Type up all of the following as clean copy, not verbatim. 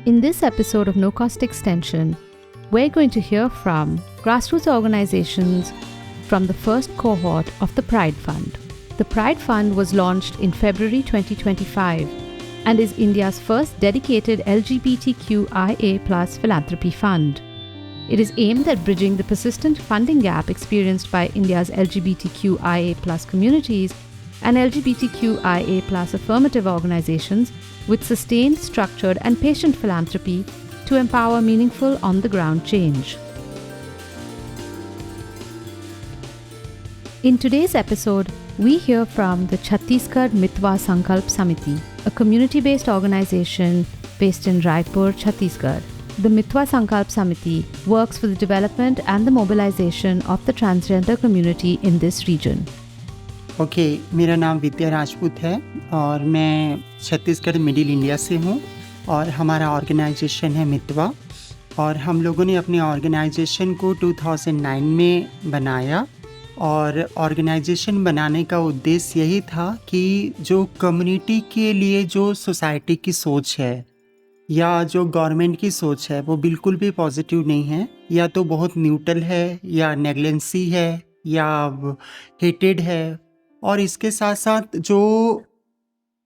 In this episode of No Cost Extension, we're going to hear from grassroots organizations from the first cohort of the Pride Fund. The Pride Fund was launched in February 2025 and is India's first dedicated LGBTQIA+ philanthropy fund. It is aimed at bridging the persistent funding gap experienced by India's LGBTQIA+ communities and LGBTQIA+ affirmative organizations with sustained, structured, and patient philanthropy to empower meaningful on-the-ground change. In today's episode, we hear from the Chhattisgarh Mitwa Sankalp Samiti, a community-based organization based in Raipur, Chhattisgarh. The Mitwa Sankalp Samiti works for the development and the mobilization of the transgender community in this region. मेरा नाम विद्या राजपूत है और मैं Chhattisgarh middle India से हूँ और हमारा organisation है मितवा और हम लोगों ने अपने ऑर्गेनाइजेशन को 2009 में बनाया और ऑर्गेनाइजेशन बनाने का उद्देश्य यही था कि जो कम्युनिटी के लिए जो सोसाइटी की सोच है या जो गवर्नमेंट की सोच है वो बिल्कुल भी पॉजिटिव नहीं है, या तो बहुत न्यूट्रल है या नेग्लेंसी है या हेटेड है। और इसके साथ साथ जो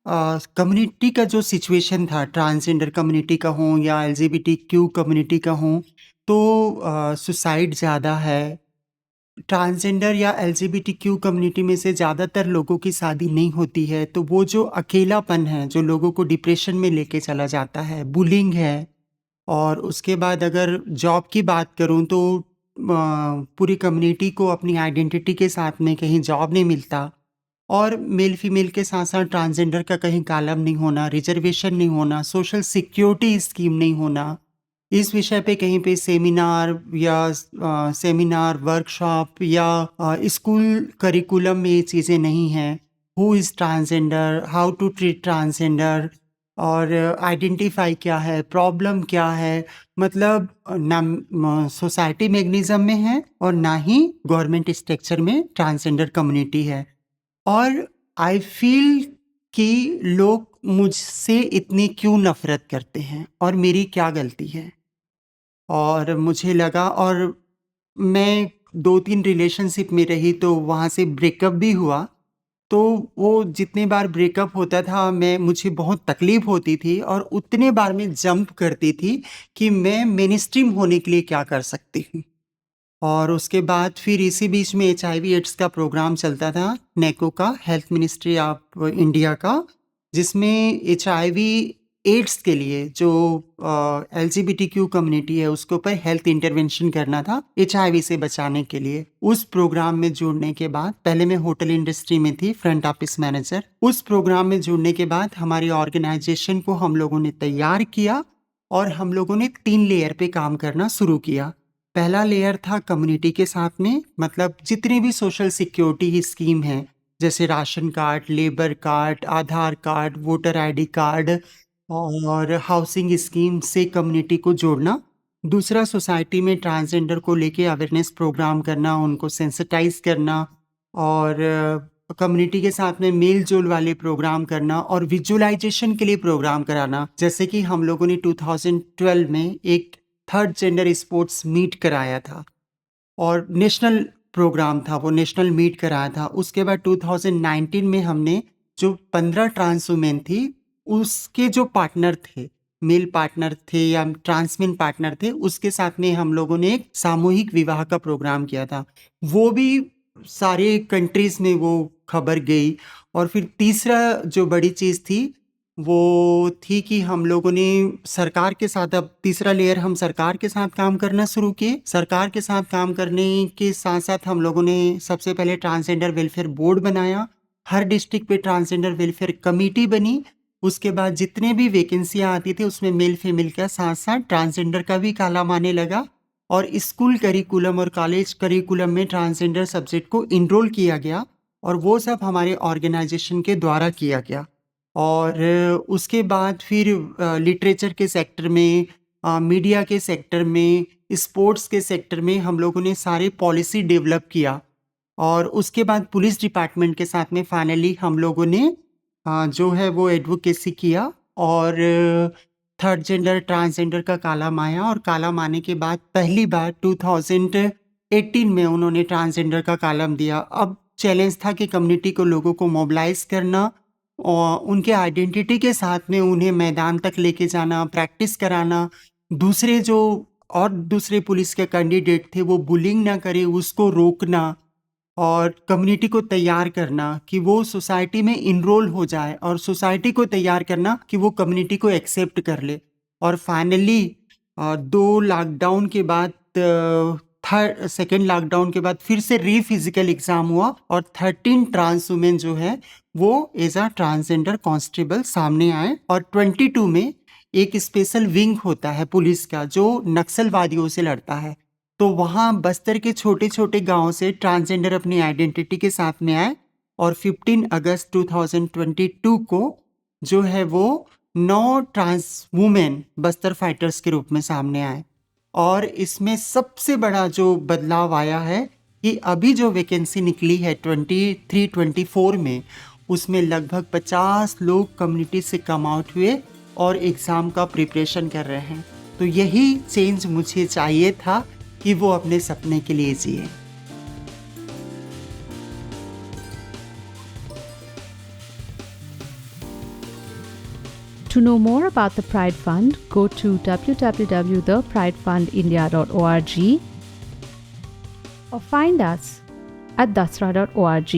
कम्युनिटी का जो सिचुएशन था, ट्रांसजेंडर कम्युनिटी का हो या LGBTQ कम्युनिटी का हो, तो सुसाइड ज़्यादा है। ट्रांसजेंडर या LGBTQ कम्युनिटी में से ज़्यादातर लोगों की शादी नहीं होती है, तो वो जो अकेलापन है जो लोगों को डिप्रेशन में लेके चला जाता है, बुलिंग है। और उसके बाद अगर जॉब की बात करूं तो पूरी कम्युनिटी को अपनी आइडेंटिटी के साथ में कहीं जॉब नहीं मिलता और मेल फीमेल के साथ साथ ट्रांसजेंडर का कहीं कॉलम नहीं होना, रिजर्वेशन नहीं होना, सोशल सिक्योरिटी स्कीम नहीं होना। इस विषय पे कहीं पे सेमिनार वर्कशॉप या स्कूल करिकुलम में ये चीज़ें नहीं हैं। Who is transgender, how to treat transgender और आइडेंटिफाई क्या है, प्रॉब्लम क्या है, मतलब ना सोसाइटी मैग्निज्म में है और ना ही गवर्नमेंट स्ट्रक्चर में ट्रांसजेंडर कम्युनिटी है। और आई फील कि लोग मुझसे इतनी क्यों नफरत करते हैं और मेरी क्या गलती है। और मुझे लगा, और मैं 2-3 रिलेशनशिप में रही तो वहाँ से ब्रेकअप भी हुआ, तो वो जितने बार ब्रेकअप होता था मुझे बहुत तकलीफ होती थी और उतने बार मैं जंप करती थी कि मैं मेनस्ट्रीम होने के लिए क्या कर सकती हूँ। और उसके बाद फिर इसी बीच में HIV एड्स का प्रोग्राम चलता था, नेको का, हेल्थ मिनिस्ट्री ऑफ इंडिया का, जिसमें HIV एड्स के लिए जो LGBTQ कम्युनिटी है उसके ऊपर हेल्थ इंटरवेंशन करना था HIV से बचाने के लिए। उस प्रोग्राम में जुड़ने के बाद, पहले मैं होटल इंडस्ट्री में थी, फ्रंट ऑफिस मैनेजर। उस प्रोग्राम में जुड़ने के बाद हमारी ऑर्गेनाइजेशन को हम लोगों ने तैयार किया और हम लोगों ने 3 लेयर पे काम करना शुरू किया। पहला लेयर था कम्युनिटी के साथ में, मतलब जितनी भी सोशल सिक्योरिटी स्कीम है जैसे राशन कार्ड, लेबर कार्ड, आधार कार्ड, वोटर ID कार्ड और हाउसिंग स्कीम से कम्युनिटी को जोड़ना। दूसरा, सोसाइटी में ट्रांसजेंडर को लेके अवेयरनेस प्रोग्राम करना, उनको सेंसिटाइज करना और कम्युनिटी के साथ में मेल जोल वाले प्रोग्राम करना और विजुअलाइजेशन के लिए प्रोग्राम कराना। जैसे कि हम लोगों ने 2012 में एक थर्ड जेंडर स्पोर्ट्स मीट कराया था और नेशनल प्रोग्राम था, वो नेशनल मीट कराया था। उसके बाद 2019 में हमने जो 15 ट्रांस वुमेन थी उसके जो पार्टनर थे, मेल पार्टनर थे या ट्रांसमेन पार्टनर थे, उसके साथ में हम लोगों ने एक सामूहिक विवाह का प्रोग्राम किया था। वो भी सारे कंट्रीज में वो खबर गई। और फिर तीसरा जो बड़ी चीज़ थी वो थी कि हम लोगों ने सरकार के साथ, अब तीसरा लेयर, हम सरकार के साथ काम करना शुरू किए। सरकार के साथ काम करने के साथ साथ हम लोगों ने सबसे पहले ट्रांसजेंडर वेलफेयर बोर्ड बनाया, हर डिस्ट्रिक्ट पे ट्रांसजेंडर वेलफेयर कमेटी बनी। उसके बाद जितने भी वैकेंसियाँ आती थी उसमें मेल फीमेल का साथ साथ ट्रांसजेंडर का भी कालम आने लगा और स्कूल करिकुलम और कॉलेज करिकुलम में ट्रांसजेंडर सब्जेक्ट को इनरोल किया गया और वो सब हमारे ऑर्गेनाइजेशन के द्वारा किया गया। और उसके बाद फिर लिटरेचर के सेक्टर में, मीडिया के सेक्टर में, स्पोर्ट्स के सेक्टर में हम लोगों ने सारे पॉलिसी डेवलप किया और उसके बाद पुलिस डिपार्टमेंट के साथ में फाइनली हम लोगों ने जो है वो एडवोकेसी किया और थर्ड जेंडर ट्रांसजेंडर का कालम आया और कालम आने के बाद पहली बार 2018 में उन्होंने ट्रांसजेंडर का कालम दिया। अब चैलेंज था कि कम्युनिटी को लोगों को मोबिलाइज करना और उनके आइडेंटिटी के साथ में उन्हें मैदान तक लेके जाना, प्रैक्टिस कराना, दूसरे पुलिस के कैंडिडेट थे वो बुलिंग ना करे उसको रोकना और कम्युनिटी को तैयार करना कि वो सोसाइटी में इनरोल हो जाए और सोसाइटी को तैयार करना कि वो कम्युनिटी को एक्सेप्ट कर ले। और फाइनली 2 लॉकडाउन के बाद सेकेंड लॉकडाउन के बाद फिर से री-फिजिकल एग्ज़ाम हुआ और 13 ट्रांस वुमेन जो है वो एज अ ट्रांसजेंडर कांस्टेबल सामने आए। और 22 में एक स्पेशल विंग होता है पुलिस का जो नक्सलवादियों से लड़ता है, तो वहाँ बस्तर के छोटे छोटे गांव से ट्रांसजेंडर अपनी आइडेंटिटी के साथ में आए और 15 अगस्त 2022 को जो है वो 9 ट्रांस वुमेन बस्तर फाइटर्स के रूप में सामने आए। और इसमें सबसे बड़ा जो बदलाव आया है कि अभी जो वैकेंसी निकली है 23-24 में, उसमें लगभग 50 लोग कम्युनिटी से कम आउट हुए और एग्ज़ाम का प्रिपरेशन कर रहे हैं। तो यही चेंज मुझे चाहिए था कि वो अपने सपने के लिए जिए। To know more about the Pride Fund, go to www.thepridefundindia.org or find us at dasra.org.